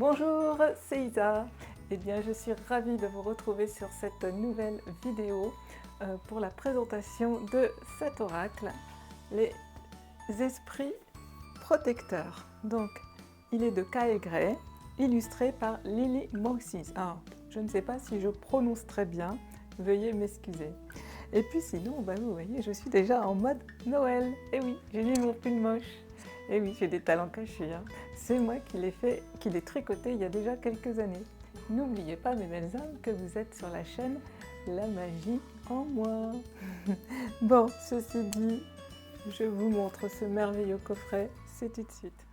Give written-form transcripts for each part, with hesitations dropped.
Bonjour, c'est Isa. Eh bien, je suis ravie de vous retrouver sur cette nouvelle vidéo pour la présentation de cet oracle, les esprits protecteurs. Donc, il est de Kyle Gray, illustré par Lily Moses. Alors, je ne sais pas si je prononce très bien, veuillez m'excuser. Et puis sinon, vous voyez, je suis déjà en mode Noël. Et oui, j'ai mis mon pull moche. Et oui, j'ai des talents cachés. C'est moi qui l'ai tricoté il y a déjà quelques années. N'oubliez pas, mes belles âmes, que vous êtes sur la chaîne La Magie en moi. Bon, ceci dit, je vous montre ce merveilleux coffret, c'est tout de suite.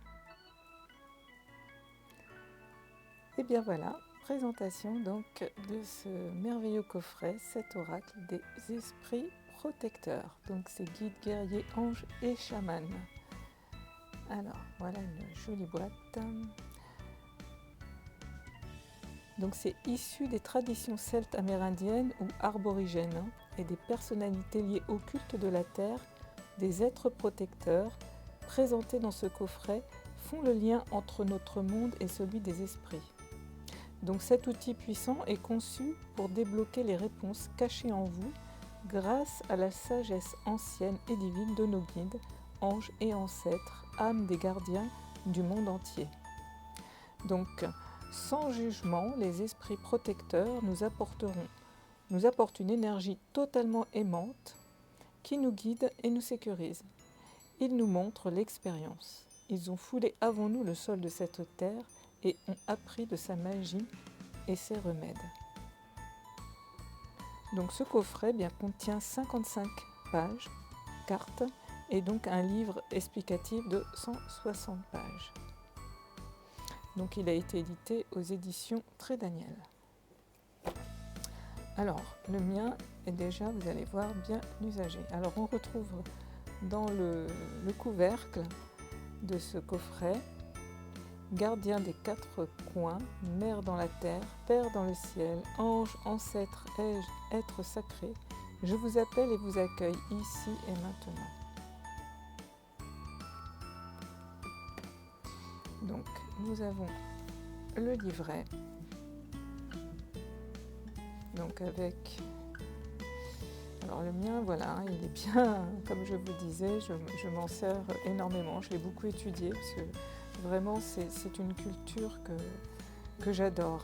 Et bien voilà, présentation donc de ce merveilleux coffret, cet oracle des esprits protecteurs. Donc c'est guides, guerriers, anges et chamans. Alors voilà une jolie boîte. Donc c'est issu des traditions celtes amérindiennes ou arborigènes et des personnalités liées au culte de la terre, des êtres protecteurs présentés dans ce coffret font le lien entre notre monde et celui des esprits. Donc cet outil puissant est conçu pour débloquer les réponses cachées en vous grâce à la sagesse ancienne et divine de nos guides, anges et ancêtres, âmes des gardiens du monde entier. Donc, sans jugement, les esprits protecteurs nous apportent une énergie totalement aimante qui nous guide et nous sécurise. Ils nous montrent l'expérience. Ils ont foulé avant nous le sol de cette terre et ont appris de sa magie et ses remèdes. Donc ce coffret contient 55 pages, cartes, et donc un livre explicatif de 160 pages. Donc il a été édité aux éditions Très Daniel. Alors, le mien est déjà, vous allez voir, bien usagé. Alors on retrouve dans le couvercle de ce coffret gardien des quatre coins, mère dans la terre, père dans le ciel, ange, ancêtre, être sacré, je vous appelle et vous accueille ici et maintenant. Donc, nous avons le livret, donc avec, alors le mien, voilà, il est bien, comme je vous disais, je m'en sers énormément, je l'ai beaucoup étudié, parce que vraiment c'est une culture que j'adore.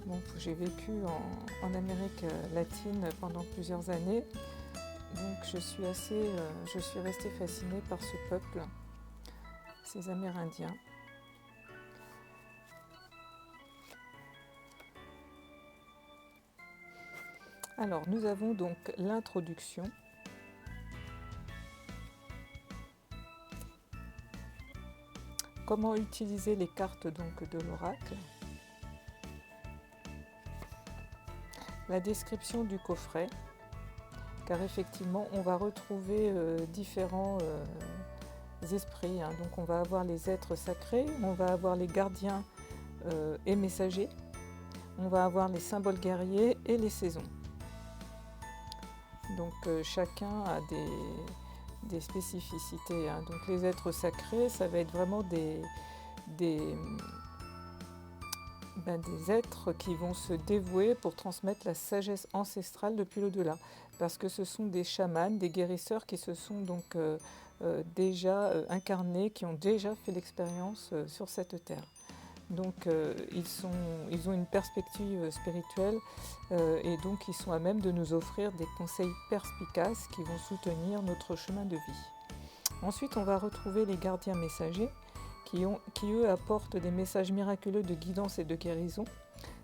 Bon, j'ai vécu en Amérique latine pendant plusieurs années, donc je suis restée fascinée par ce peuple, ces Amérindiens. Alors, nous avons donc l'introduction. Comment utiliser les cartes donc de l'oracle. La description du coffret, car effectivement, on va retrouver différents esprits. Donc, on va avoir les êtres sacrés, on va avoir les gardiens et messagers, on va avoir les symboles guerriers et les saisons. Donc chacun a des spécificités. Donc les êtres sacrés, ça va être vraiment des êtres qui vont se dévouer pour transmettre la sagesse ancestrale depuis l'au-delà. Parce que ce sont des chamans, des guérisseurs qui se sont donc déjà incarnés, qui ont déjà fait l'expérience sur cette terre. Donc ils ont une perspective spirituelle et donc ils sont à même de nous offrir des conseils perspicaces qui vont soutenir notre chemin de vie. Ensuite, on va retrouver les gardiens messagers qui eux apportent des messages miraculeux de guidance et de guérison.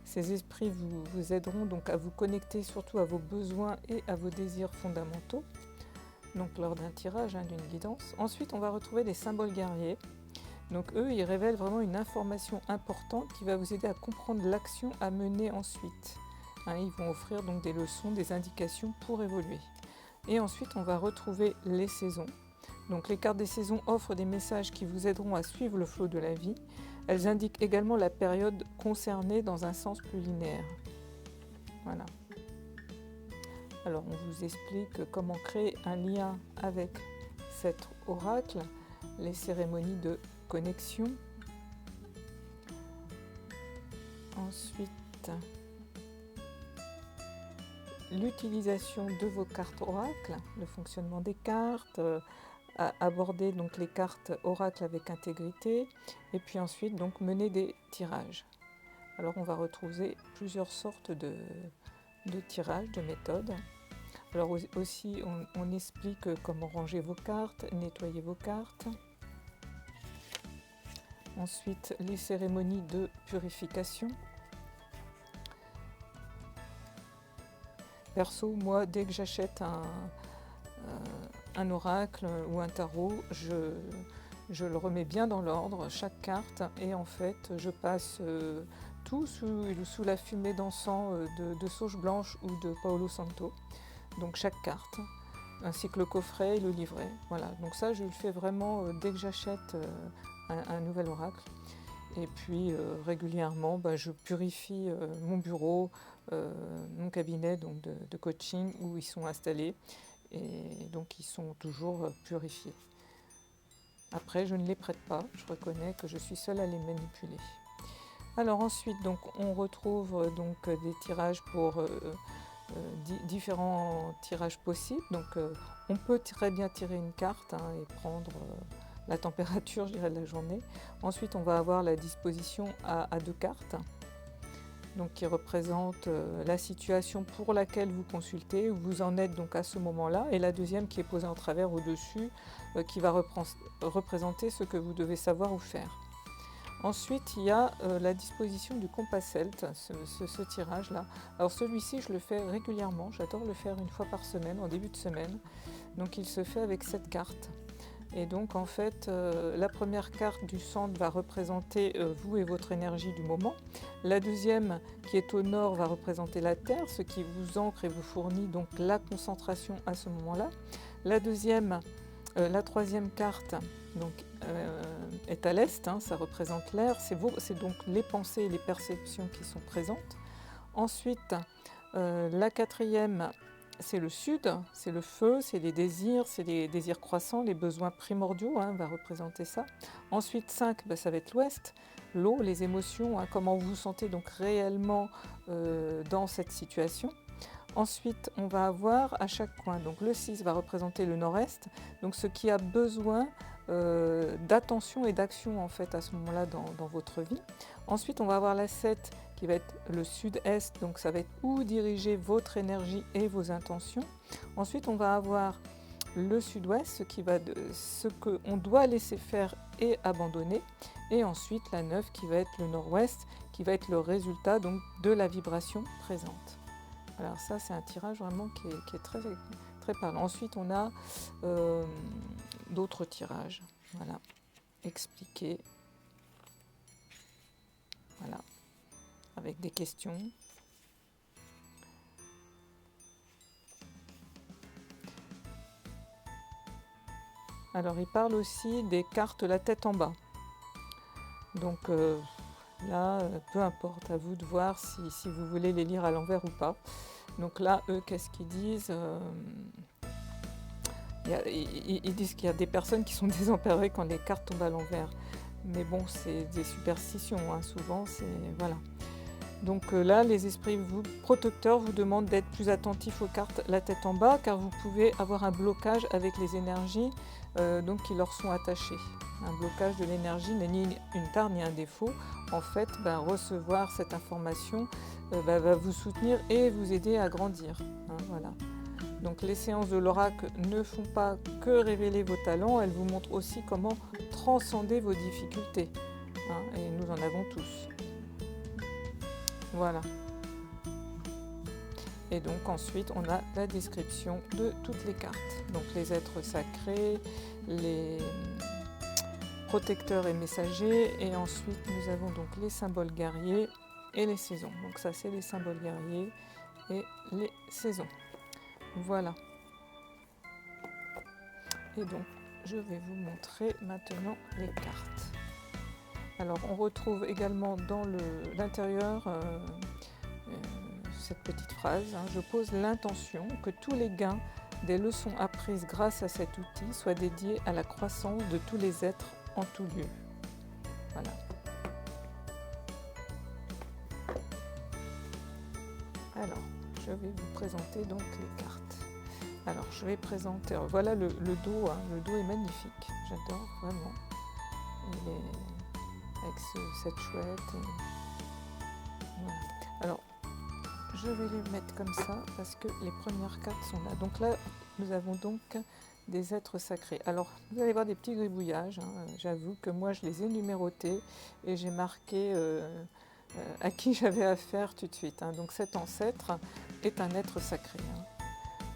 Ces esprits vous aideront donc à vous connecter surtout à vos besoins et à vos désirs fondamentaux, donc lors d'un tirage, d'une guidance. Ensuite, on va retrouver les symboles guerriers. Donc eux, ils révèlent vraiment une information importante qui va vous aider à comprendre l'action à mener ensuite. Ils vont offrir donc des leçons, des indications pour évoluer. Et ensuite, on va retrouver les saisons. Donc les cartes des saisons offrent des messages qui vous aideront à suivre le flot de la vie. Elles indiquent également la période concernée dans un sens plus linéaire. Voilà. Alors on vous explique comment créer un lien avec cet oracle, les cérémonies de connexion. Ensuite, l'utilisation de vos cartes oracles, le fonctionnement des cartes, aborder donc les cartes oracles avec intégrité, et puis ensuite donc mener des tirages. Alors on va retrouver plusieurs sortes de tirages, de méthodes. Alors aussi on explique comment ranger vos cartes, nettoyer vos cartes. Ensuite les cérémonies de purification. Perso, moi, dès que j'achète un oracle ou un tarot, je le remets bien dans l'ordre, chaque carte, et en fait, je passe tout sous la fumée d'encens de sauge blanche ou de Paolo Santo, donc chaque carte, ainsi que le coffret et le livret. Voilà, donc ça, je le fais vraiment dès que j'achète un nouvel oracle. Et puis régulièrement, je purifie mon bureau, mon cabinet donc de coaching où ils sont installés, et donc ils sont toujours purifiés. Après, je ne les prête pas, je reconnais que je suis seule à les manipuler. Alors ensuite, donc, on retrouve donc des tirages pour différents tirages possibles. Donc on peut très bien tirer une carte et prendre la température, je dirais, de la journée. Ensuite, on va avoir la disposition à 2 cartes, donc qui représente la situation pour laquelle vous consultez, où vous en êtes donc à ce moment-là, et la deuxième qui est posée en travers au-dessus, qui va représenter ce que vous devez savoir ou faire. Ensuite, il y a la disposition du compas celte, ce tirage-là. Alors celui-ci, je le fais régulièrement, j'adore le faire une fois par semaine, en début de semaine. Donc il se fait avec 7 cartes. Et donc en fait, la première carte du centre va représenter vous et votre énergie du moment. La deuxième, qui est au nord, va représenter la terre, ce qui vous ancre et vous fournit donc la concentration à ce moment-là. La troisième carte donc, est à l'est, ça représente l'air, c'est donc les pensées et les perceptions qui sont présentes. Ensuite, la quatrième, c'est le sud, c'est le feu, c'est les désirs croissants, les besoins primordiaux, va représenter ça. Ensuite, 5, ça va être l'ouest, l'eau, les émotions, comment vous vous sentez donc réellement dans cette situation. Ensuite, on va avoir à chaque coin, donc le 6 va représenter le nord-est, donc ce qui a besoin d'attention et d'action en fait à ce moment-là dans votre vie. Ensuite, on va avoir la 7 qui va être le sud-est, donc ça va être où diriger votre énergie et vos intentions. Ensuite, on va avoir le sud-ouest, ce qu'on doit laisser faire et abandonner. Et ensuite, la 9 qui va être le nord-ouest, qui va être le résultat donc, de la vibration présente. Alors ça, c'est un tirage vraiment qui est très, très parlant. Ensuite, on a d'autres tirages, voilà, expliqués, voilà, avec des questions. Alors, il parle aussi des cartes la tête en bas. Donc là, peu importe, à vous de voir si vous voulez les lire à l'envers ou pas. Donc là, eux, qu'est-ce qu'ils disent ? Ils disent qu'il y a des personnes qui sont désemparées quand les cartes tombent à l'envers. Mais bon, c'est des superstitions, souvent, c'est... Voilà. Donc là, les esprits protecteurs vous demandent d'être plus attentifs aux cartes la tête en bas, car vous pouvez avoir un blocage avec les énergies donc qui leur sont attachées. Un blocage de l'énergie n'est ni une tare ni un défaut. En fait, recevoir cette information va vous soutenir et vous aider à grandir. Voilà. Donc les séances de l'oracle ne font pas que révéler vos talents, elles vous montrent aussi comment transcender vos difficultés. Et nous en avons tous. Voilà. Et donc ensuite, on a la description de toutes les cartes. Donc les êtres sacrés, les protecteurs et messagers. Et ensuite, nous avons donc les symboles guerriers et les saisons. Donc ça, c'est les symboles guerriers et les saisons. Voilà. Et donc, je vais vous montrer maintenant les cartes. Alors, on retrouve également dans l'intérieur cette petite phrase. Je pose l'intention que tous les gains des leçons apprises grâce à cet outil soient dédiés à la croissance de tous les êtres en tout lieu. Voilà. Alors, je vais vous présenter donc les cartes. Alors, je vais présenter, voilà le dos, hein. Le dos est magnifique, j'adore vraiment. Il est avec cette chouette. Voilà. Alors, je vais les mettre comme ça parce que les premières cartes sont là. Donc là, nous avons donc des êtres sacrés. Alors, vous allez voir des petits gribouillages, hein. J'avoue que moi, je les ai numérotés et j'ai marqué à qui j'avais affaire tout de suite, hein. Donc cet ancêtre est un être sacré, hein.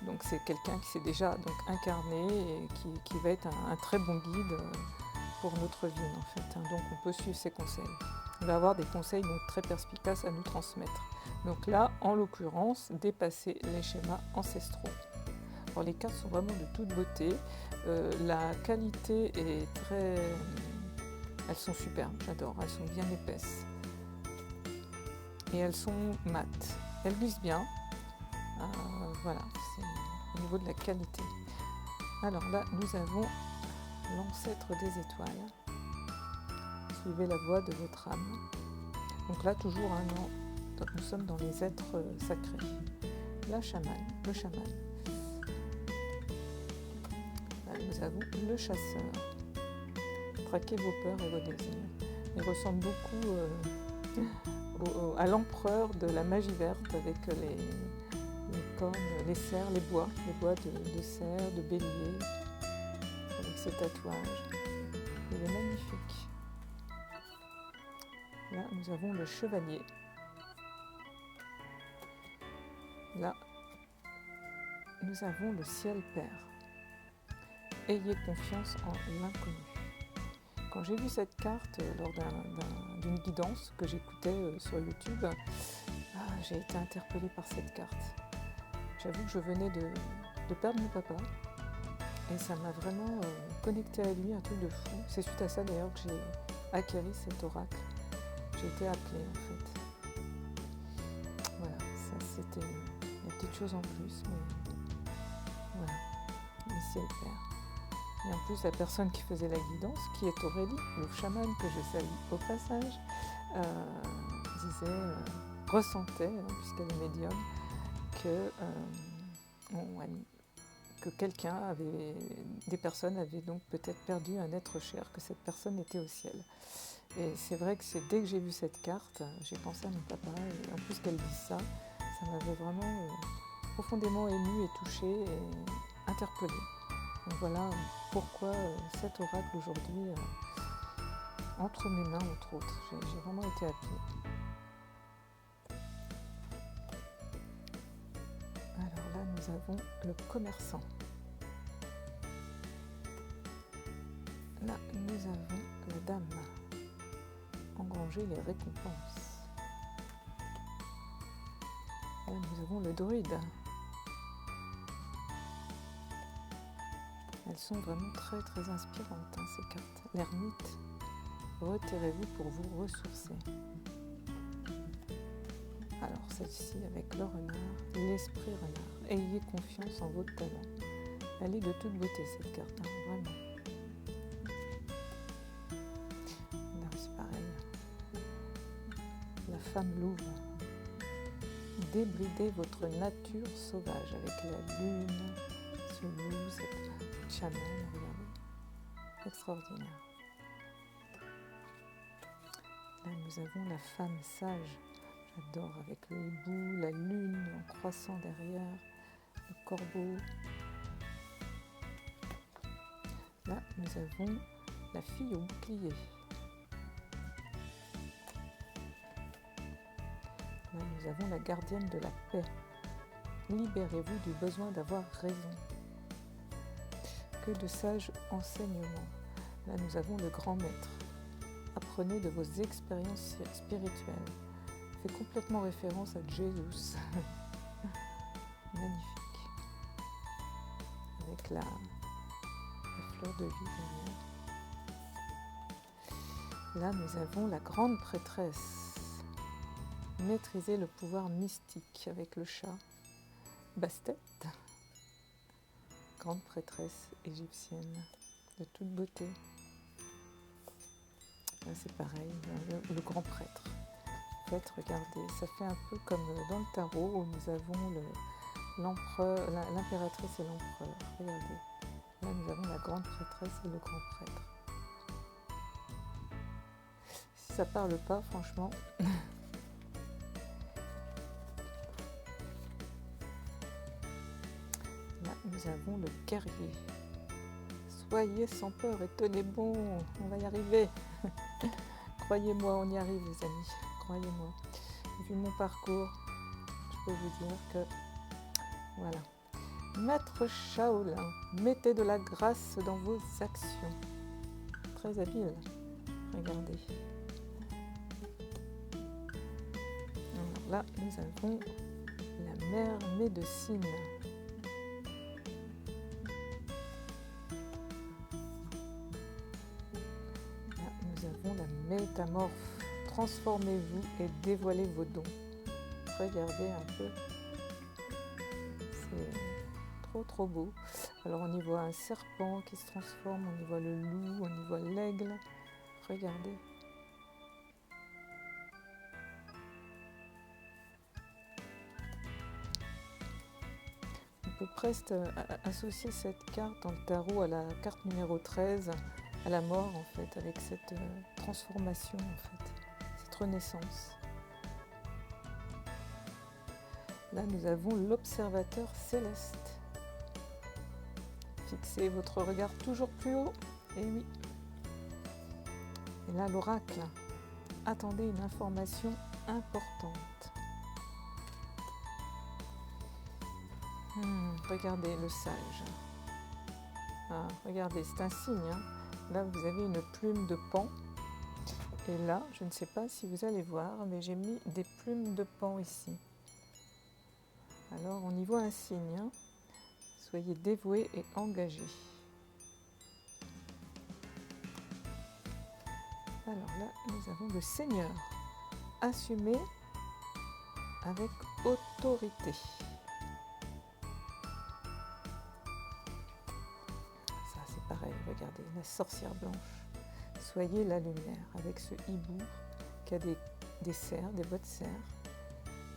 Donc c'est quelqu'un qui s'est déjà donc incarné et qui va être un très bon guide pour notre vie en fait, hein. Donc on peut suivre ses conseils. On va avoir des conseils donc très perspicaces à nous transmettre. Donc là, en l'occurrence, dépasser les schémas ancestraux. Alors les cartes sont vraiment de toute beauté. La qualité est très... Elles sont superbes, j'adore. Elles sont bien épaisses. Et elles sont mates. Elles glissent bien. Voilà, c'est au niveau de la qualité. Alors là, nous avons l'ancêtre des étoiles. Suivez la voie de votre âme. Donc là, toujours un an. Donc nous sommes dans les êtres sacrés. La chamane, le chaman. Là, nous avons le chasseur. Traquez vos peurs et vos désirs. Il ressemble beaucoup à l'empereur de la magie verte avec les cornes, les cerfs, les bois de cerfs, de bélier, avec ses tatouages. Il est magnifique. Là, nous avons le chevalier. Là, nous avons le ciel père. Ayez confiance en l'inconnu. Quand j'ai vu cette carte lors d'une guidance que j'écoutais sur YouTube, j'ai été interpellée par cette carte. J'avoue que je venais de perdre mon papa et ça m'a vraiment connecté à lui, un truc de fou. C'est suite à ça d'ailleurs que j'ai acquéri cet oracle. J'ai été appelée en fait. Voilà, ça c'était une petite chose en plus, mais voilà, le ciel père. Et en plus, la personne qui faisait la guidance, qui est Aurélie, le chaman que je salue au passage, disait, ressentait, hein, puisqu'elle est médium, que des personnes avaient donc peut-être perdu un être cher, que cette personne était au ciel. Et c'est vrai que dès que j'ai vu cette carte, j'ai pensé à mon papa, et en plus qu'elle dise ça, ça m'avait vraiment profondément émue et touchée et interpellée. Donc voilà pourquoi cet oracle aujourd'hui entre mes mains, entre autres. J'ai vraiment été appelée. Alors là, nous avons le commerçant. Là, nous avons la dame. Engranger les récompenses. Là, nous avons le druide. Elles sont vraiment très très inspirantes, hein, ces cartes. L'ermite, retirez-vous pour vous ressourcer. Alors celle-ci avec le renard, l'esprit renard. Ayez confiance en votre talent. Elle est de toute beauté cette carte, hein, vraiment. Là c'est pareil. La femme louve. Débridez votre nature sauvage avec la lune, ce loup, cette chamane, regardez. Extraordinaire. Là nous avons la femme sage. J'adore, avec le hibou, la lune en croissant derrière, le corbeau. Là, nous avons la fille au bouclier. Là, nous avons la gardienne de la paix. Libérez-vous du besoin d'avoir raison. Que de sages enseignements. Là, nous avons le grand maître. Apprenez de vos expériences spirituelles. Fait complètement référence à Jésus. Magnifique. Avec la fleur de vie derrière. Là, nous avons la grande prêtresse. Maîtriser le pouvoir mystique avec le chat. Bastet. Grande prêtresse égyptienne de toute beauté. Là, c'est pareil, le grand prêtre. En fait, regardez, ça fait un peu comme dans le tarot où nous avons l'empereur, l'impératrice et l'empereur. Regardez, là nous avons la grande prêtresse et le grand prêtre. Si ça parle pas, franchement. Là nous avons le guerrier. Soyez sans peur et tenez bon, on va y arriver. Croyez-moi, on y arrive les amis, croyez-moi. Vu mon parcours, je peux vous dire que voilà. Maître Shaolin, mettez de la grâce dans vos actions. Très habile, regardez. Alors là, nous avons la mère médecine. Là, nous avons la métamorphe. Transformez-vous et dévoilez vos dons. Regardez un peu. C'est trop beau. Alors on y voit un serpent qui se transforme, on y voit le loup, on y voit l'aigle. Regardez. On peut presque associer cette carte dans le tarot à la carte numéro 13, à la mort en fait, avec cette transformation en fait, cette renaissance. Là nous avons l'observateur céleste. Fixez votre regard toujours plus haut, et oui. Et là l'oracle, attendez une information importante. Regardez le sage. Ah, regardez, c'est un signe. Hein. Là, vous avez une plume de paon. Et là, je ne sais pas si vous allez voir, mais j'ai mis des plumes de paon ici. Alors, on y voit un signe. Hein. Soyez dévoués et engagés. Alors là, nous avons le Seigneur. Assumez avec autorité. Pareil, regardez, la sorcière blanche. Soyez la lumière avec ce hibou qui a des serres, des bottes serres.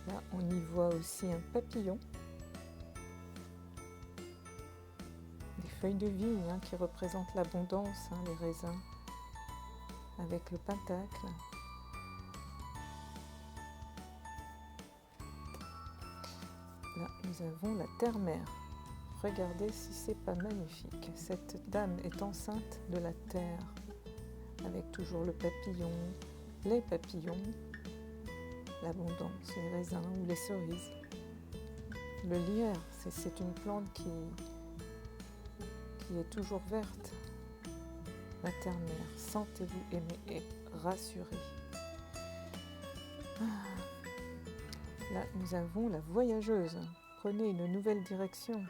Là, on y voit aussi un papillon. Des feuilles de vigne hein, qui représentent l'abondance, hein, les raisins. Avec le pentacle. Là, nous avons la terre-mère. Regardez si c'est pas magnifique. Cette dame est enceinte de la terre, avec toujours le papillon, les papillons, l'abondance, les raisins ou les cerises. Le lierre, c'est une plante qui est toujours verte. La terre-mère, sentez-vous aimé et rassuré. Là, nous avons la voyageuse. Prenez une nouvelle direction.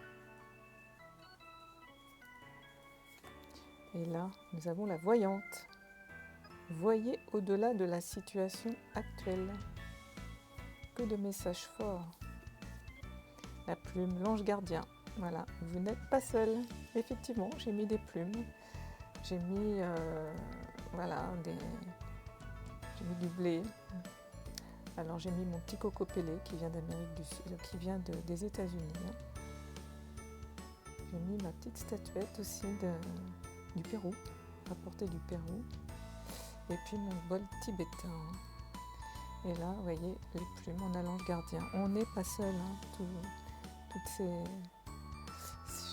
Et là, nous avons la voyante. Voyez au-delà de la situation actuelle. Que de messages forts. La plume, l'ange gardien. Voilà, vous n'êtes pas seul. Effectivement, j'ai mis des plumes. J'ai mis, j'ai mis du blé. Alors j'ai mis mon petit cocopélé qui vient d'Amérique du Sud, qui vient des États-Unis. J'ai mis ma petite statuette aussi du Pérou, rapportée du Pérou, et puis mon bol tibétain. Et là, vous voyez, les plumes, on a l'ange gardien. On n'est pas seul, hein, toutes ces...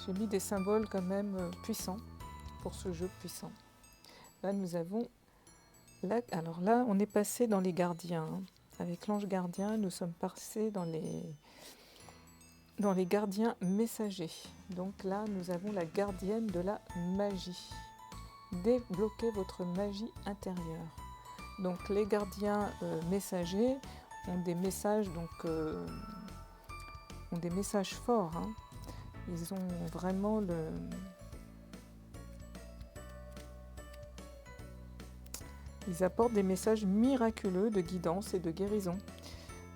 J'ai mis des symboles quand même puissants pour ce jeu puissant. Là, nous avons... Alors là, on est passé dans les gardiens. Hein. Avec l'ange gardien, nous sommes passés dans les gardiens messagers. Donc là, nous avons la gardienne de la magie. Débloquez votre magie intérieure. Donc les gardiens messagers ont des messages, ont des messages forts. Hein. Ils ont vraiment Ils apportent des messages miraculeux de guidance et de guérison.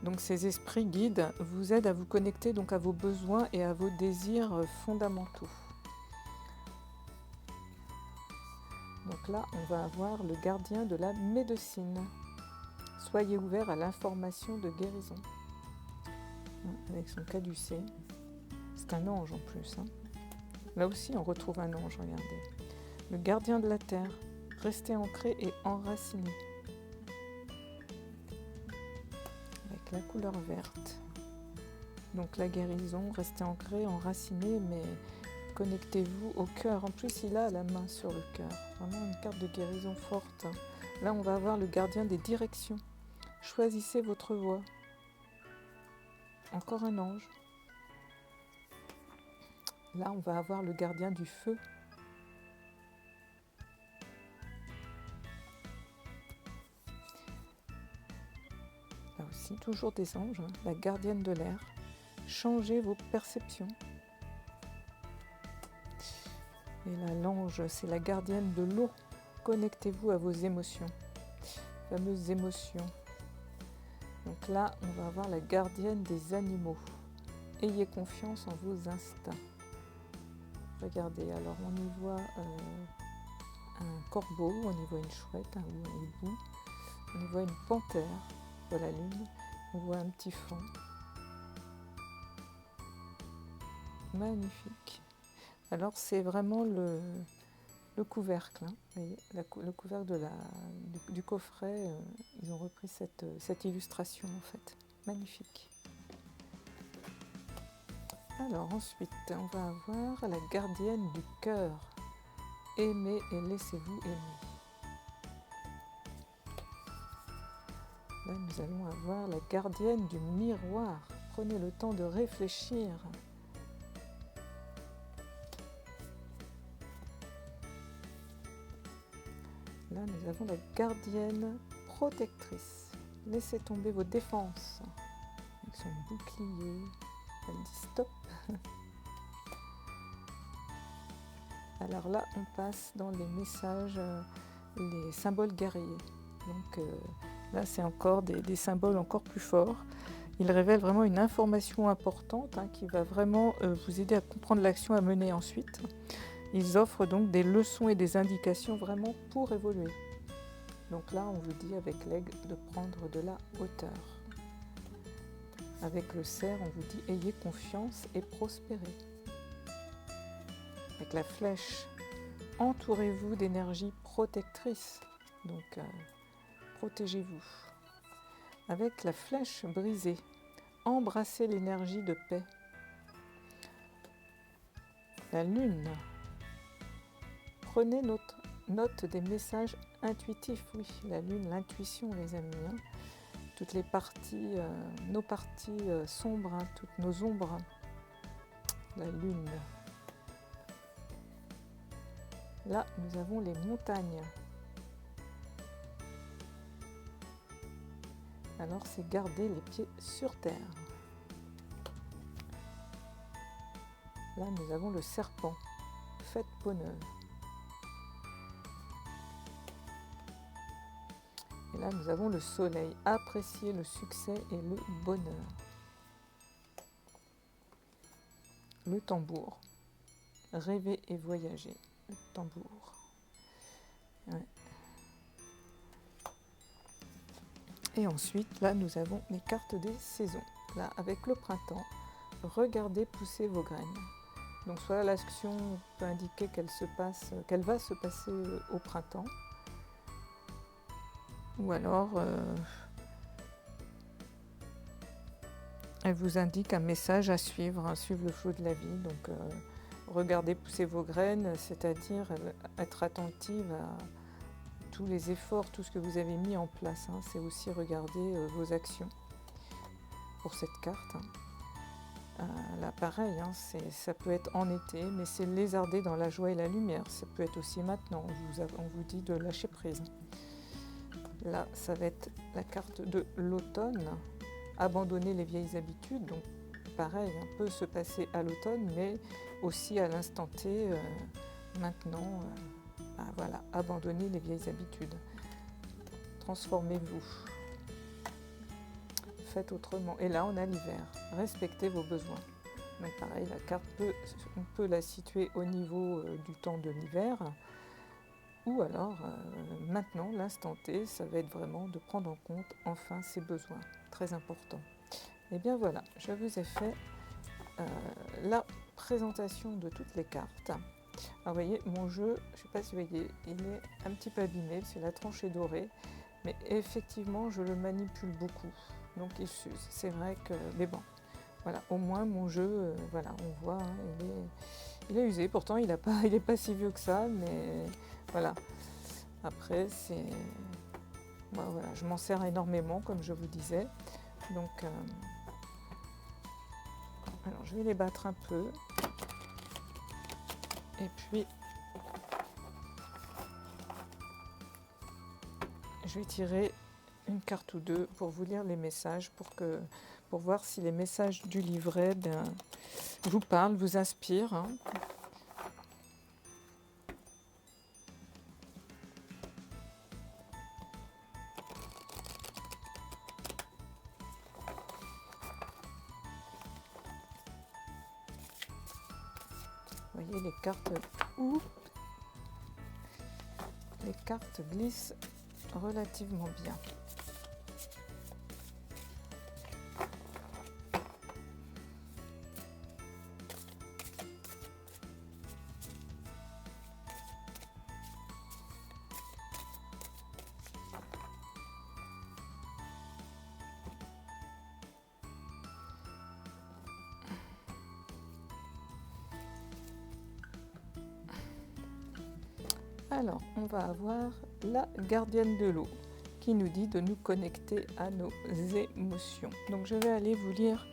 Donc ces esprits guides vous aident à vous connecter donc à vos besoins et à vos désirs fondamentaux. Donc là, on va avoir le gardien de la médecine. Soyez ouverts à l'information de guérison. Avec son caducée. C'est un ange en plus. Là aussi, on retrouve un ange, regardez. Le gardien de la terre, restez ancré et enraciné. Avec la couleur verte. Donc la guérison, restez ancré, enraciné, mais connectez-vous au cœur. En plus, il a la main sur le cœur. Vraiment une carte de guérison forte. Là, on va avoir le gardien des directions. Choisissez votre voie. Encore un ange. Là, on va avoir le gardien du feu. Là aussi, toujours des anges. La gardienne de l'air. Changez vos perceptions. Et là, l'ange, c'est la gardienne de l'eau. Connectez-vous à vos émotions. Fameuses émotions. Donc là, on va avoir la gardienne des animaux. Ayez confiance en vos instincts. Regardez, alors on y voit un corbeau, on y voit une chouette, ou un hibou, on y voit une panthère, on voit la lune, on voit un petit faon. Magnifique. Alors c'est vraiment le couvercle, vous voyez, le couvercle du coffret, ils ont repris cette illustration en fait. Magnifique. Alors ensuite, on va avoir la gardienne du cœur. Aimez et laissez-vous aimer. Là, nous allons avoir la gardienne du miroir. Prenez le temps de réfléchir. Là, nous avons la gardienne protectrice. Laissez tomber vos défenses. Avec son bouclier, elle dit stop. Alors là, on passe dans les messages, les symboles guerriers. Donc là, c'est encore des symboles encore plus forts. Ils révèlent vraiment une information importante qui va vraiment vous aider à comprendre l'action à mener ensuite. Ils offrent donc des leçons et des indications vraiment pour évoluer. Donc là, on vous dit avec l'aigle de prendre de la hauteur. Avec le cerf, on vous dit ayez confiance et prospérez. Avec la flèche, entourez-vous d'énergie protectrice. Donc, protégez-vous. Avec la flèche brisée, embrassez l'énergie de paix. La lune, prenez note des messages intuitifs. Oui, la lune, l'intuition, les amis. Toutes les parties, nos parties sombres, toutes nos ombres. La lune. Là, nous avons les montagnes. Alors, c'est garder les pieds sur terre. Là, nous avons le serpent. Faites peau neuve. Et là, nous avons le soleil. Appréciez le succès et le bonheur. Le tambour. Rêver et voyager. Le tambour. Ouais. Et ensuite, là, nous avons les cartes des saisons. Là, avec le printemps, regardez pousser vos graines. Donc, soit l'action peut indiquer qu'elle va se passer au printemps, ou alors elle vous indique un message à suivre, suivre le flot de la vie. Donc, regardez pousser vos graines, c'est-à-dire être attentive à tous les efforts, tout ce que vous avez mis en place. C'est aussi regarder vos actions pour cette carte. Là, pareil, ça peut être en été, mais c'est lézarder dans la joie et la lumière. Ça peut être aussi maintenant, on vous dit de lâcher prise. Là, ça va être la carte de l'automne, abandonner les vieilles habitudes. Donc, pareil, peut se passer à l'automne, mais aussi à l'instant T, maintenant, voilà, abandonner les vieilles habitudes. Transformez-vous. Faites autrement. Et là, on a l'hiver. Respectez vos besoins. Donc pareil, la carte on peut la situer au niveau du temps de l'hiver. ou alors maintenant, l'instant T, ça va être vraiment de prendre en compte enfin ses besoins, très important. Et bien voilà, je vous ai fait la présentation de toutes les cartes. Alors vous voyez, mon jeu, je ne sais pas si vous voyez, il est un petit peu abîmé, parce que la tranche est dorée, mais effectivement, je le manipule beaucoup, donc il s'use. C'est vrai que, mais bon, voilà, au moins mon jeu, voilà, on voit, hein, il est usé, pourtant il n'est pas si vieux que ça, mais voilà. Après, c'est... voilà, je m'en sers énormément, comme je vous disais. Donc, alors, je vais les battre un peu. Et puis, je vais tirer une carte ou deux pour vous lire les messages, pour voir si les messages du livret vous parlent, vous inspirent. Hein. Vous voyez, les cartes glissent relativement bien. Alors, on va avoir la gardienne de l'eau qui nous dit de nous connecter à nos émotions. Donc, je vais aller vous lire.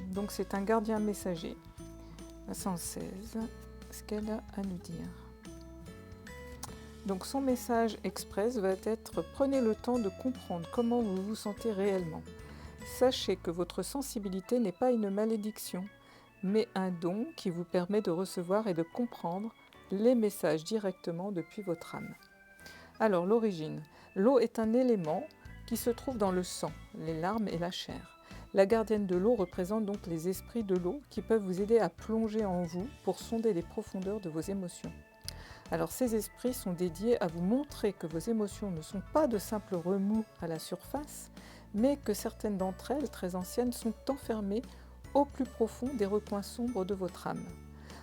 Donc, c'est un gardien messager, 116, ce qu'elle a à nous dire. Donc, son message express va être « Prenez le temps de comprendre comment vous vous sentez réellement. Sachez que votre sensibilité n'est pas une malédiction, mais un don qui vous permet de recevoir et de comprendre les messages directement depuis votre âme. » Alors, l'origine. L'eau est un élément qui se trouve dans le sang, les larmes et la chair. La gardienne de l'eau représente donc les esprits de l'eau qui peuvent vous aider à plonger en vous pour sonder les profondeurs de vos émotions. Alors, ces esprits sont dédiés à vous montrer que vos émotions ne sont pas de simples remous à la surface, mais que certaines d'entre elles, très anciennes, sont enfermées au plus profond des recoins sombres de votre âme.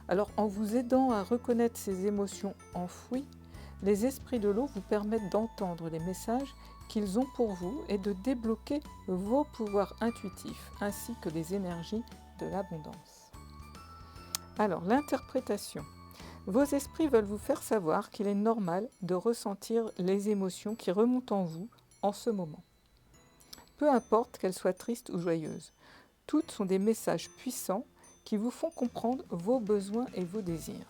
Alors, en vous aidant à reconnaître ces émotions enfouies, les esprits de l'eau vous permettent d'entendre les messages qu'ils ont pour vous et de débloquer vos pouvoirs intuitifs ainsi que les énergies de l'abondance. Alors, l'interprétation. Vos esprits veulent vous faire savoir qu'il est normal de ressentir les émotions qui remontent en vous en ce moment. Peu importe qu'elles soient tristes ou joyeuses, toutes sont des messages puissants qui vous font comprendre vos besoins et vos désirs.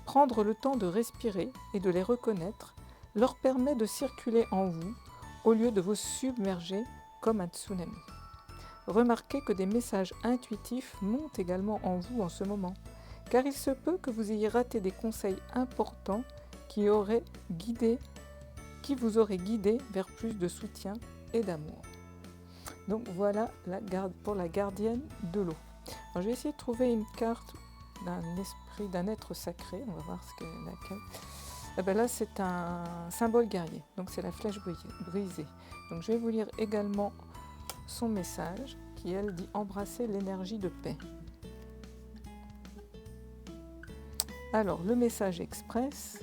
Prendre le temps de respirer et de les reconnaître leur permet de circuler en vous au lieu de vous submerger comme un tsunami. Remarquez que des messages intuitifs montent également en vous en ce moment, car il se peut que vous ayez raté des conseils importants qui vous auraient guidé vers plus de soutien et d'amour. Donc voilà pour la gardienne de l'eau. Alors, je vais essayer de trouver une carte d'un esprit, d'un être sacré. On va voir laquelle. Et bien là, c'est un symbole guerrier. Donc c'est la flèche brisée. Donc je vais vous lire également son message qui, elle, dit embrasser l'énergie de paix. Alors, le message express,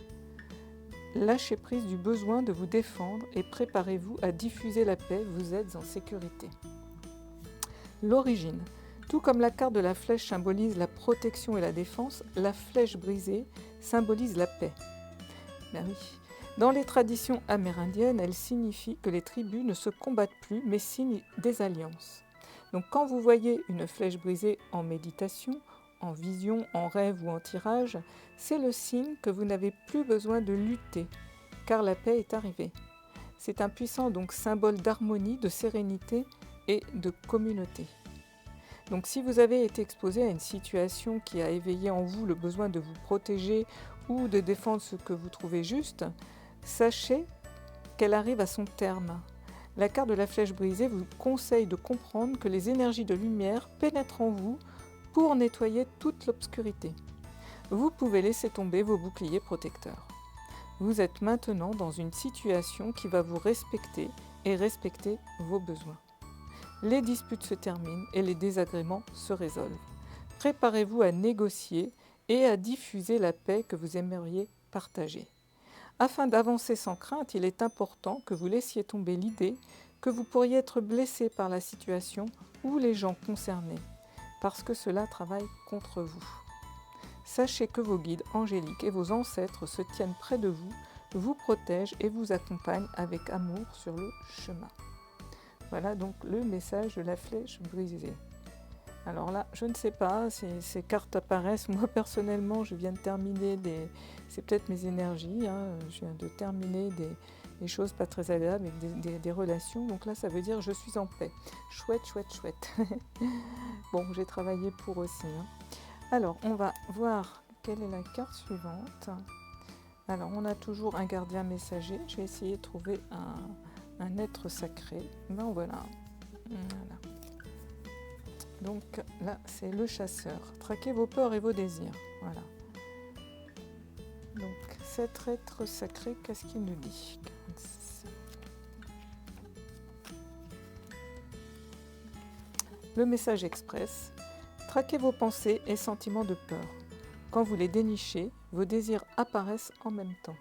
lâchez prise du besoin de vous défendre et préparez-vous à diffuser la paix, vous êtes en sécurité. L'origine. Tout comme la carte de la flèche symbolise la protection et la défense, la flèche brisée symbolise la paix. Ben oui. Dans les traditions amérindiennes, elle signifie que les tribus ne se combattent plus, mais signent des alliances. Donc quand vous voyez une flèche brisée en méditation, en vision, en rêve ou en tirage, c'est le signe que vous n'avez plus besoin de lutter, car la paix est arrivée. C'est un puissant donc symbole d'harmonie, de sérénité et de communauté. Donc si vous avez été exposé à une situation qui a éveillé en vous le besoin de vous protéger ou de défendre ce que vous trouvez juste, sachez qu'elle arrive à son terme. La carte de la flèche brisée vous conseille de comprendre que les énergies de lumière pénètrent en vous pour nettoyer toute l'obscurité. Vous pouvez laisser tomber vos boucliers protecteurs. Vous êtes maintenant dans une situation qui va vous respecter et respecter vos besoins. Les disputes se terminent et les désagréments se résolvent. Préparez-vous à négocier et à diffuser la paix que vous aimeriez partager. Afin d'avancer sans crainte, il est important que vous laissiez tomber l'idée que vous pourriez être blessé par la situation ou les gens concernés, parce que cela travaille contre vous. Sachez que vos guides angéliques et vos ancêtres se tiennent près de vous protègent et vous accompagnent avec amour sur le chemin. Voilà donc le message de la flèche brisée. Alors là, je ne sais pas si ces cartes apparaissent. Moi, personnellement, je viens de terminer c'est peut-être mes énergies, hein. Je viens de terminer des choses pas très agréables avec des relations. Donc là, ça veut dire je suis en paix. Chouette, chouette, chouette. Bon, j'ai travaillé pour aussi, hein. Alors, on va voir quelle est la carte suivante. Alors, on a toujours un gardien messager. Je vais essayer de trouver un être sacré. Ben voilà. Voilà. Donc là, c'est le chasseur. Traquez vos peurs et vos désirs. Voilà. Donc, cet être sacré, qu'est-ce qu'il nous dit? 46. Le message express. Traquez vos pensées et sentiments de peur. Quand vous les dénichez, vos désirs apparaissent en même temps.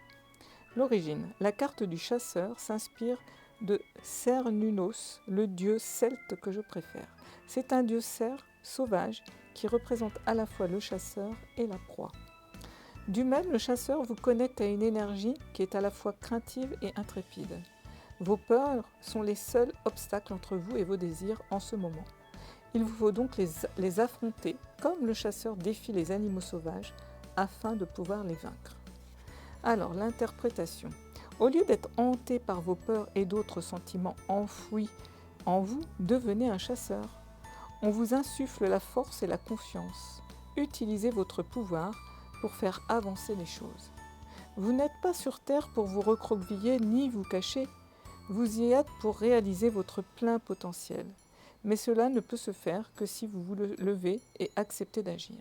L'origine. La carte du chasseur s'inspire de Cernunnos, le dieu celte que je préfère. C'est un dieu cerf sauvage qui représente à la fois le chasseur et la proie. Du même, le chasseur vous connecte à une énergie qui est à la fois craintive et intrépide. Vos peurs sont les seuls obstacles entre vous et vos désirs en ce moment. Il vous faut donc les affronter comme le chasseur défie les animaux sauvages afin de pouvoir les vaincre. Alors, l'interprétation. Au lieu d'être hanté par vos peurs et d'autres sentiments enfouis en vous, devenez un chasseur. On vous insuffle la force et la confiance. Utilisez votre pouvoir pour faire avancer les choses. Vous n'êtes pas sur Terre pour vous recroqueviller ni vous cacher. Vous y êtes pour réaliser votre plein potentiel. Mais cela ne peut se faire que si vous vous levez et acceptez d'agir.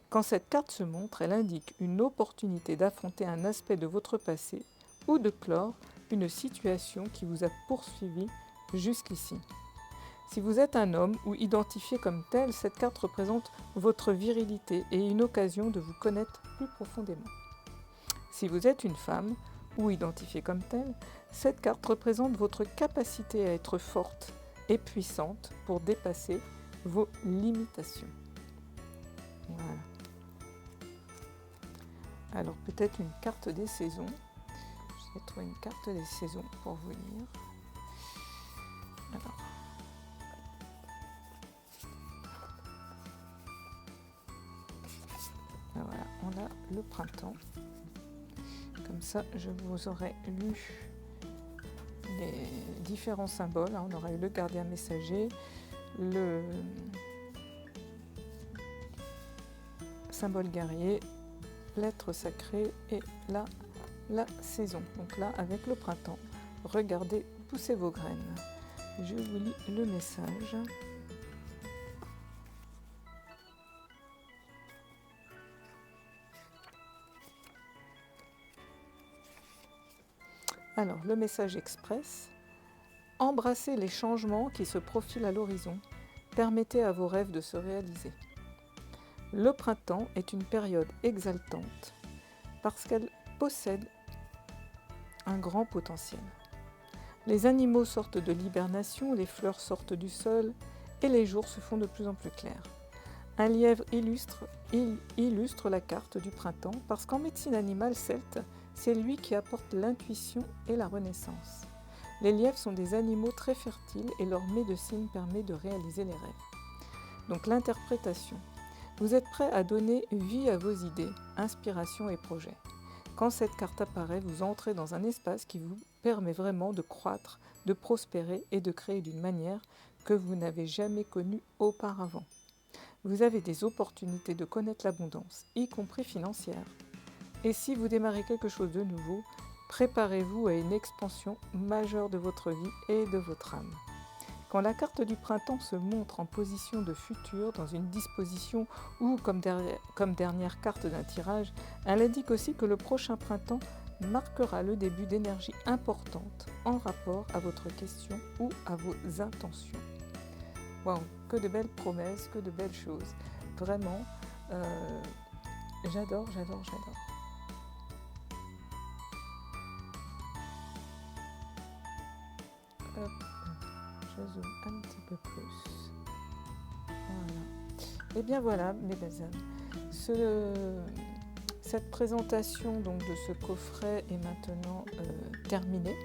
Quand cette carte se montre, elle indique une opportunité d'affronter un aspect de votre passé ou de clore une situation qui vous a poursuivi jusqu'ici. Si vous êtes un homme ou identifié comme tel, cette carte représente votre virilité et une occasion de vous connaître plus profondément. Si vous êtes une femme ou identifié comme tel, cette carte représente votre capacité à être forte et puissante pour dépasser vos limitations. Voilà. Alors peut-être une carte des saisons. Je vais trouver une carte des saisons pour vous lire. Alors. Voilà, on a le printemps. Comme ça, je vous aurai lu les différents symboles. On aura eu le gardien messager, le symbole guerrier, l'être sacré et là, la saison. Donc là, avec le printemps, regardez, poussez vos graines. Je vous lis le message. Alors, le message express. Embrassez les changements qui se profilent à l'horizon. Permettez à vos rêves de se réaliser. Le printemps est une période exaltante parce qu'elle possède un grand potentiel. Les animaux sortent de l'hibernation, les fleurs sortent du sol et les jours se font de plus en plus clairs. Un lièvre illustre la carte du printemps parce qu'en médecine animale celte, c'est lui qui apporte l'intuition et la renaissance. Les lièvres sont des animaux très fertiles et leur médecine permet de réaliser les rêves. Donc l'interprétation. Vous êtes prêt à donner vie à vos idées, inspirations et projets. Quand cette carte apparaît, vous entrez dans un espace qui vous permet vraiment de croître, de prospérer et de créer d'une manière que vous n'avez jamais connue auparavant. Vous avez des opportunités de connaître l'abondance, y compris financière. Et si vous démarrez quelque chose de nouveau, préparez-vous à une expansion majeure de votre vie et de votre âme. Quand la carte du printemps se montre en position de futur, dans une disposition ou comme dernière carte d'un tirage, elle indique aussi que le prochain printemps marquera le début d'énergie importante en rapport à votre question ou à vos intentions. Waouh, que de belles promesses, que de belles choses. Vraiment, j'adore. Hop, je zoome un petit peu plus. Voilà. Et bien voilà, mes belles âmes. Cette présentation donc, de ce coffret est maintenant terminée.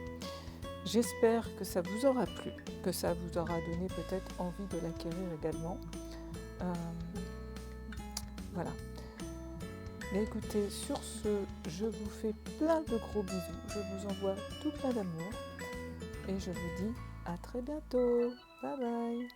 J'espère que ça vous aura plu, que ça vous aura donné peut-être envie de l'acquérir également. Voilà. Mais écoutez, sur ce, je vous fais plein de gros bisous. Je vous envoie tout plein d'amour. Et je vous dis à très bientôt. Bye bye.